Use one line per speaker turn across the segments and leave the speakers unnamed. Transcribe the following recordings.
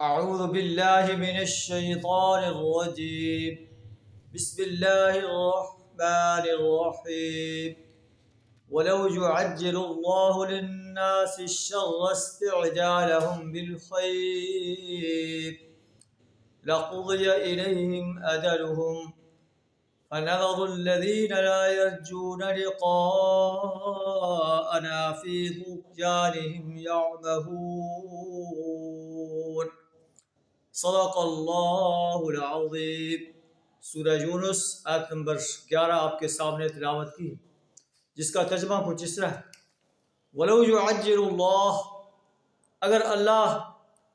أعوذ بالله من الشيطان الرجيم. بسم الله الرحمن الرحيم. ولو يعجل الله للناس الشر استعجالهم بالخير لقضي إليهم أجلهم فنذر الذين لا يرجون لقاءنا في طغيانهم يعمهون. صدق اللہ العظیم. سورہ یونس آیت نمبر 11 آپ کے سامنے تلاوت کی، جس کا ترجمہ کچھ اس طرح ہے: وَلَوْ يُعَجِّلُ اللَّهُ، اگر اللہ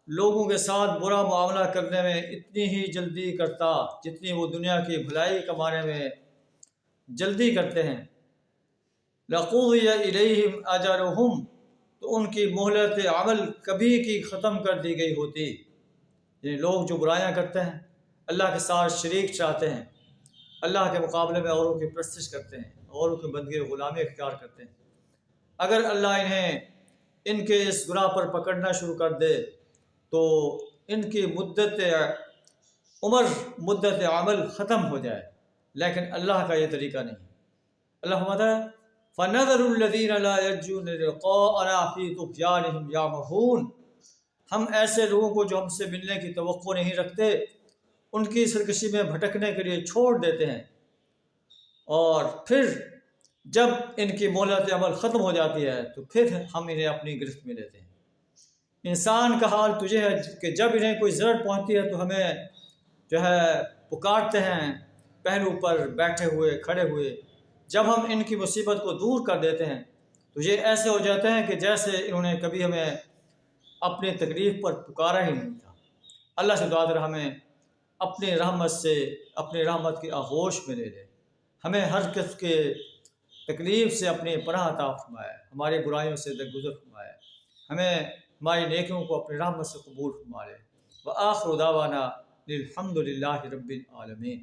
لوگوں کے ساتھ برا معاملہ کرنے میں اتنی ہی جلدی کرتا جتنی وہ دنیا کی بھلائی کمانے میں جلدی کرتے ہیں، لَقُضِيَ إِلَيْهِمْ أَجَلُهُمْ، تو ان کی مہلت عمل کبھی کی ختم کر دی گئی ہوتی. یعنی لوگ جو برائیاں کرتے ہیں، اللہ کے ساتھ شریک چاہتے ہیں، اللہ کے مقابلے میں اوروں کی پرستش کرتے ہیں، اوروں کی بندگی غلامی اختیار کرتے ہیں، اگر اللہ انہیں ان کے اس گناہ پر پکڑنا شروع کر دے تو ان کی مدت عمل ختم ہو جائے. لیکن اللہ کا یہ طریقہ نہیں. اللہ فرماتا ہے: فَنَذَرُ الَّذِينَ لَا يَرْجُونَ لِقَاءَنَا فِي طُغْيَانِهِمْ يَعْمَهُونَ، ہم ایسے لوگوں کو جو ہم سے ملنے کی توقع نہیں رکھتے ان کی سرکشی میں بھٹکنے کے لیے چھوڑ دیتے ہیں، اور پھر جب ان کی مہلت عمل ختم ہو جاتی ہے تو پھر ہم انہیں اپنی گرفت میں لیتے ہیں. انسان کا حال تجھے ہے کہ جب انہیں کوئی ضرورت پہنچتی ہے تو ہمیں پکارتے ہیں پہلو پر بیٹھے ہوئے کھڑے ہوئے. جب ہم ان کی مصیبت کو دور کر دیتے ہیں تو یہ ایسے ہو جاتے ہیں کہ جیسے انہوں نے کبھی ہمیں اپنی تکلیف پر پکارا ہی نہیں تھا. اللہ سے دعا کر ہمیں اپنی رحمت کی آغوش میں لے لے، ہمیں ہر قسم کے تکلیف سے اپنی پناہ عطا فرمائے، ہماری برائیوں سے درگزر فرمائے، ہمیں ہماری نیکیوں کو اپنی رحمت سے قبول فرما لے. وآخر دعوانا الحمد للہ رب العالمین.